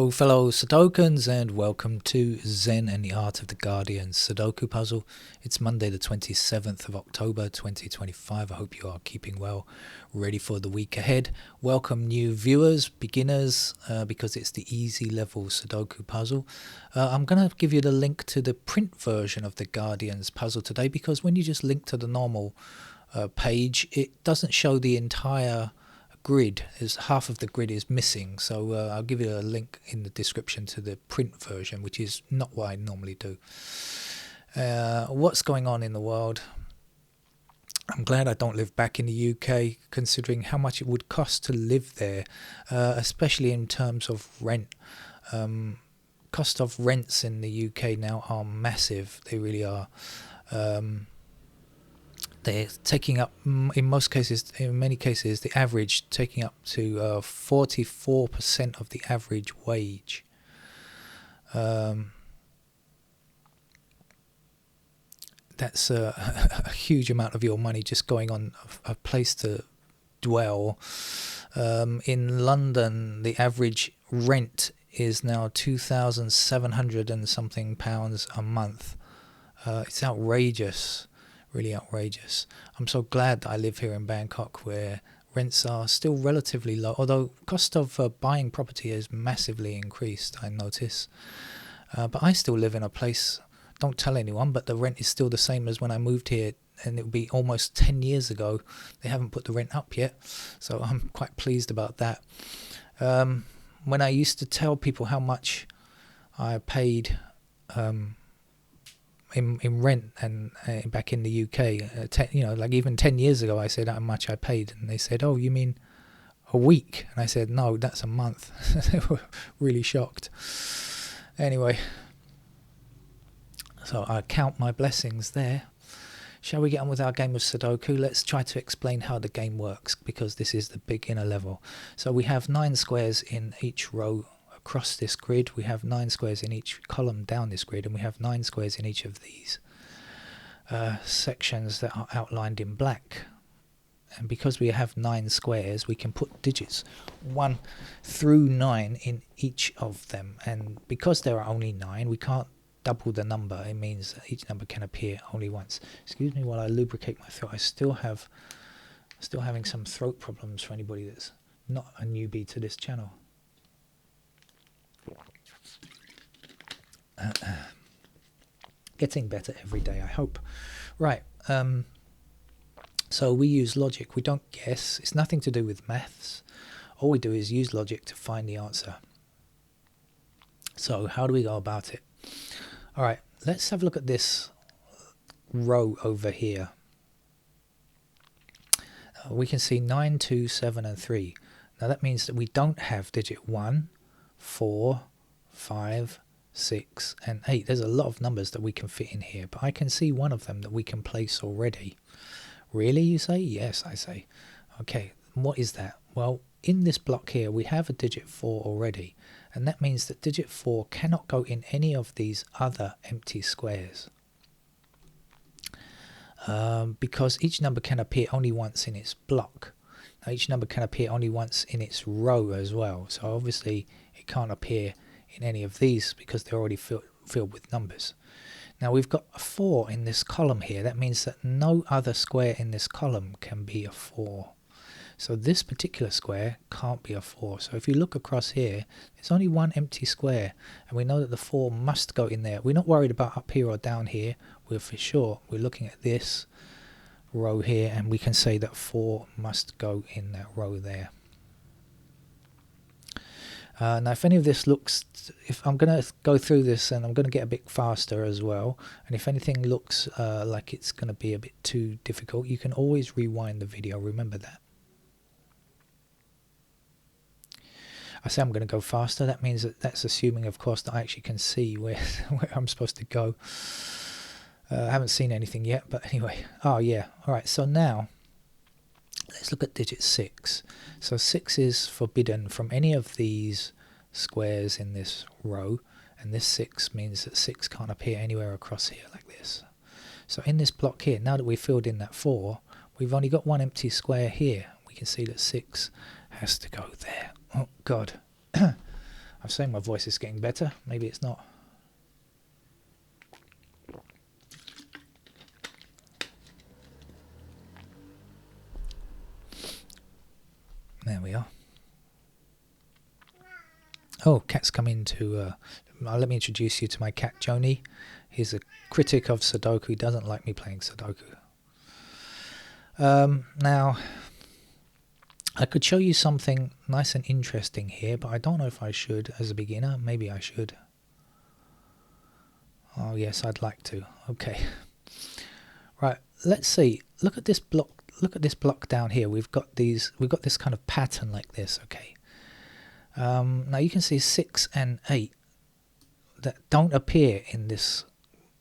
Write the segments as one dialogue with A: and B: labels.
A: Hello fellow Sudokans and welcome to Zen and the Art of the Guardian Sudoku puzzle. It's Monday the 27th of October 2025. I hope you are keeping well, ready for the week ahead. Welcome new viewers, beginners, because it's the easy level Sudoku puzzle. I'm going to give you the link to the print version of the Guardians puzzle today, because when you just link to the normal page, it doesn't show the entire grid. As half of the grid is missing, so I'll give you a link in the description to the print version, which is not what I normally do. What's going on in the world? I'm glad I don't live back in the UK, considering how much it would cost to live there, especially in terms of rent. Cost of rents in the UK now are massive. They really are. They're taking up, in many cases, the average taking up to 44% of the average wage. That's a huge amount of your money just going on a place to dwell. In London, the average rent is now £2,700 and something pounds a month. It's outrageous. Really outrageous. I'm so glad that I live here in Bangkok, where rents are still relatively low, although cost of buying property has massively increased, I notice. But I still live in a place, don't tell anyone, but the rent is still the same as when I moved here, and it would be almost 10 years ago. They haven't put the rent up yet, so I'm quite pleased about that. When I used to tell people how much I paid in rent and back in the UK, like even 10 years ago, I said how much I paid, and they said, "Oh, you mean a week?" And I said, "No, that's a month." They were really shocked. Anyway, so I count my blessings there. Shall we get on with our game of Sudoku? Let's try to explain how the game works, because this is the beginner level. So we have 9 squares in each row across this grid. We have 9 squares in each column down this grid, and we have 9 squares in each of these sections that are outlined in black. And because we have 9 squares, we can put digits 1 through 9 in each of them, and because there are only 9, we can't double the number. It means that each number can appear only once. Excuse me while I lubricate my throat. I still having some throat problems for anybody that's not a newbie to this channel. Getting better every day, I hope. Right, so we use logic. We don't guess. It's nothing to do with maths. All we do is use logic to find the answer. So how do we go about it? All right, let's have a look at this row over here. We can see 9, 2, 7 and 3. Now that means that we don't have digit 1, 4, 5, 6 and 8. There's a lot of numbers that we can fit in here, but I can see one of them that we can place already. Really, you say? Yes, I say. Okay, what is that? Well, in this block here we have a digit 4 already, and that means that digit 4 cannot go in any of these other empty squares, because each number can appear only once in its block. Now each number can appear only once in its row as well, so obviously it can't appear in any of these because they're already filled with numbers. Now we've got a 4 in this column here. That means that no other square in this column can be a 4. So this particular square can't be a 4. So if you look across here, there's only one empty square, and we know that the 4 must go in there. We're not worried about up here or down here. We're looking at this row here, and we can say that 4 must go in that row there. Now if any of this looks, if I'm going to go through this and I'm going to get a bit faster as well, and if anything looks like it's going to be a bit too difficult, you can always rewind the video, remember that. I say I'm going to go faster, that means that's assuming of course that I actually can see where I'm supposed to go. I haven't seen anything yet, but anyway, oh yeah, alright, so now let's look at digit 6. So 6 is forbidden from any of these squares in this row, and this 6 means that 6 can't appear anywhere across here like this. So in this block here, now that we've filled in that 4, we've only got one empty square here. We can see that 6 has to go there. Oh God, I'm saying my voice is getting better. Maybe it's not. There we are. Oh, cat's come in to... let me introduce you to my cat, Joni. He's a critic of Sudoku. He doesn't like me playing Sudoku. Now, I could show you something nice and interesting here, but I don't know if I should as a beginner. Maybe I should. Oh, yes, I'd like to. Okay. Right, let's see. Look at this block. Look at this block down here. We've got this kind of pattern like this, okay? Now you can see 6 and 8 that don't appear in this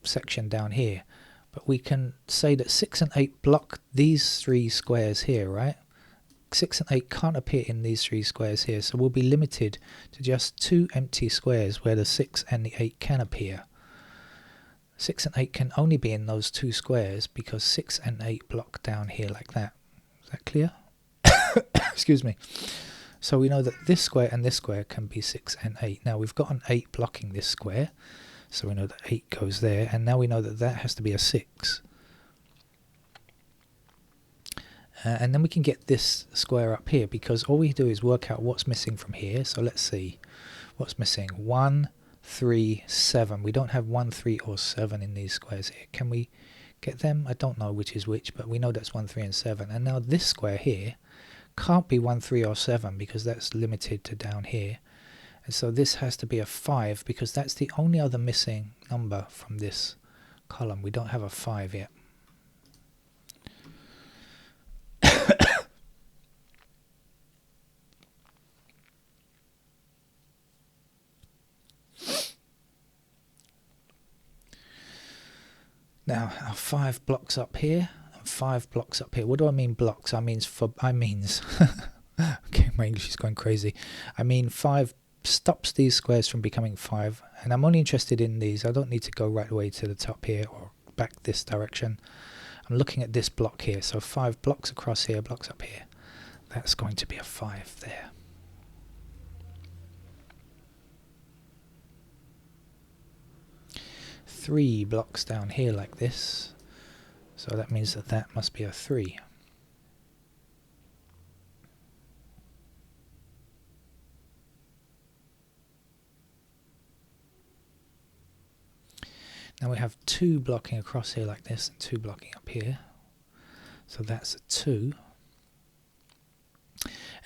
A: section down here, but we can say that 6 and 8 block these 3 squares here, right? 6 and 8 can't appear in these 3 squares here, so we'll be limited to just 2 empty squares where the 6 and the 8 can appear. 6 and 8 can only be in those 2 squares because 6 and 8 block down here like that. Is that clear? Excuse me. So we know that this square and this square can be 6 and 8. Now we've got an 8 blocking this square, so we know that 8 goes there, and now we know that that has to be a 6. And then we can get this square up here, because all we do is work out what's missing from here. So let's see what's missing. 1, 3, 7. We don't have 1, 3 or 7 in these squares here. Can we get them? I don't know which is which, but we know that's 1, 3 and 7. And now this square here can't be 1, 3 or 7 because that's limited to down here. And so this has to be a 5 because that's the only other missing number from this column. We don't have a 5 yet. Now our 5 blocks up here and 5 blocks up here. What do I mean blocks? I means okay, my English is going crazy. I mean 5 stops these squares from becoming 5, and I'm only interested in these. I don't need to go right away to the top here or back this direction. I'm looking at this block here. So 5 blocks across here, blocks up here. That's going to be a 5 there. Three blocks down here like this, so that means that that must be a 3. Now we have 2 blocking across here like this and 2 blocking up here, so that's a 2.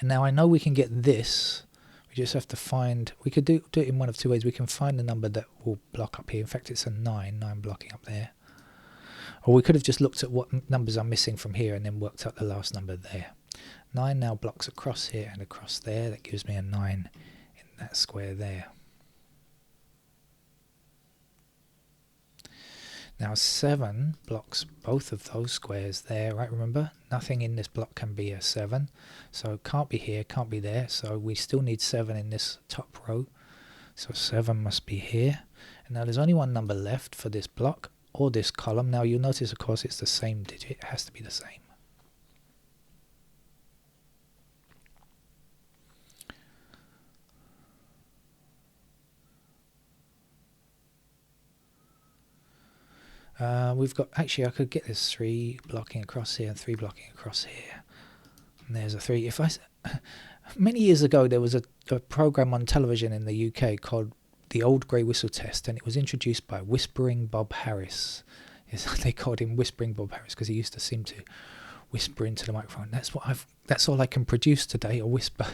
A: And now I know we can get this. We just have to find, we could do it in one of 2 ways. We can find the number that will block up here. In fact, it's a 9 blocking up there. Or we could have just looked at what numbers are missing from here and then worked out the last number there. 9 now blocks across here and across there. That gives me a 9 in that square there. Now 7 blocks both of those squares there, right? Remember, nothing in this block can be a 7. So it can't be here, can't be there. So we still need 7 in this top row. So 7 must be here. And now there's only one number left for this block or this column. Now you'll notice, of course, it's the same digit. It has to be the same. We've got, actually I could get this 3 blocking across here and 3 blocking across here. And there's a 3. Many years ago there was a program on television in the UK called The Old Grey Whistle Test, and it was introduced by Whispering Bob Harris. Yes, they called him Whispering Bob Harris because he used to seem to whisper into the microphone. That's all I can produce today, a whisper.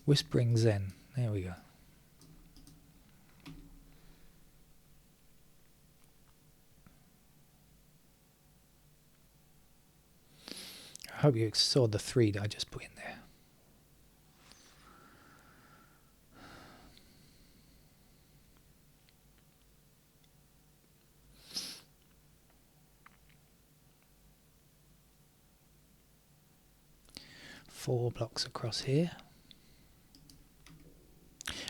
A: Whispering Zen. There we go. I hope you saw the 3 that I just put in there. Four blocks across here.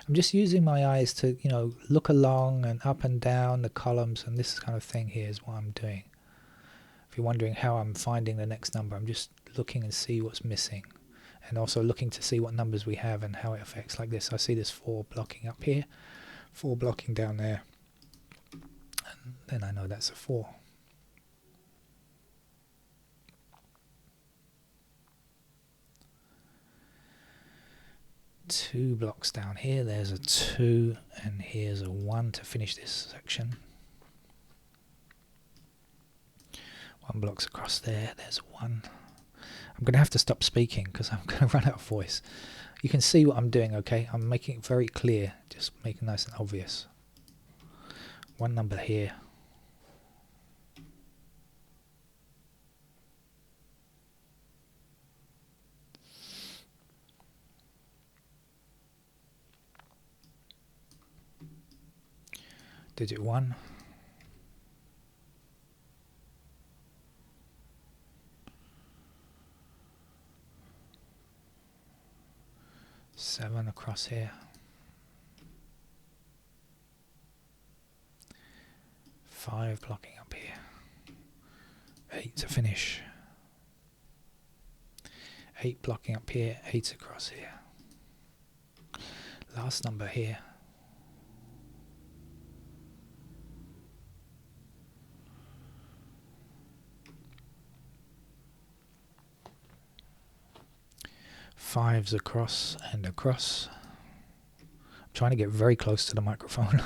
A: I'm just using my eyes to, look along and up and down the columns, and this kind of thing here is what I'm doing. If you're wondering how I'm finding the next number, I'm just looking and see what's missing. and also looking to see what numbers we have and how it affects. Like this, I see this 4 blocking up here, 4 blocking down there, and then I know that's a 4. Two blocks down here, there's a 2, and here's a 1 to finish this section. 1 blocks across there, there's a 1. I'm going to have to stop speaking because I'm going to run out of voice. You can see what I'm doing, okay? I'm making it very clear, just making it nice and obvious. 1 number here. Digit 1. Seven across here. 5 blocking up here. 8 to finish. 8 blocking up here, 8 across here. Last number here. Fives across and across. I'm trying to get very close to the microphone.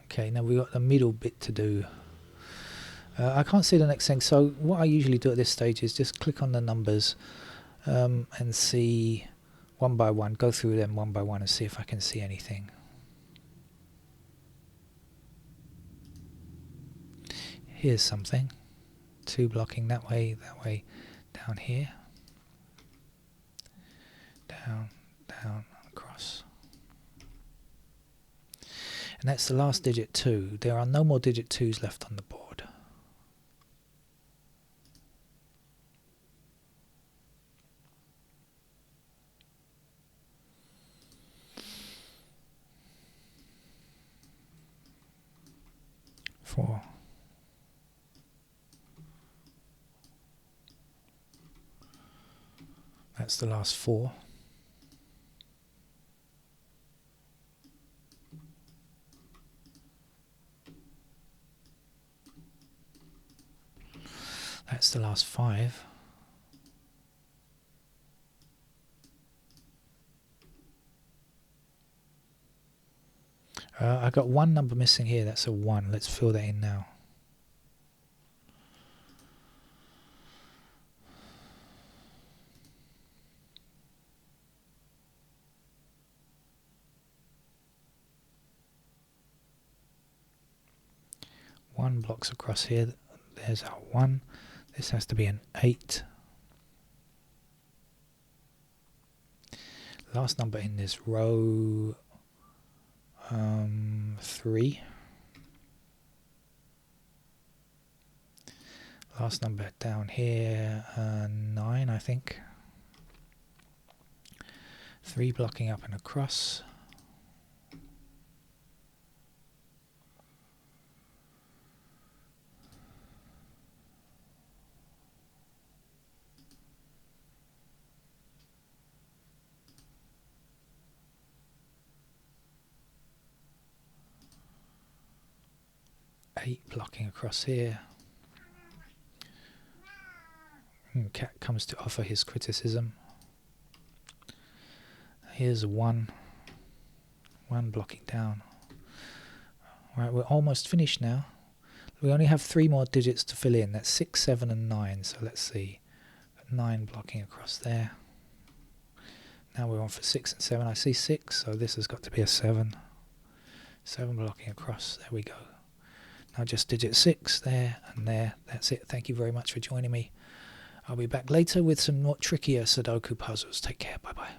A: Okay, now we've got the middle bit to do. I can't see the next thing, so what I usually do at this stage is just click on the numbers and see one by one, go through them one by one and see if I can see anything. Here's something. 2 blocking that way, down here. Down, down, across. And that's the last digit 2. There are no more digit 2s left on the board. Four. That's the last 4. That's the last 5. I got 1 number missing here, that's a 1. Let's fill that in now. One blocks across here, there's our 1. This has to be an 8. Last number in this row, 3. Last number down here, 9 I think. 3 blocking up and across. Eight blocking across here. Cat comes to offer his criticism. Here's a 1. 1 blocking down. Right, we're almost finished now. We only have 3 more digits to fill in. That's 6, 7 and 9. So let's see. 9 blocking across there. Now we're on for 6 and 7. I see 6, so this has got to be a 7. 7 blocking across. There we go. Now just digit 6 there and there. That's it. Thank you very much for joining me. I'll be back later with some more trickier Sudoku puzzles. Take care. Bye bye.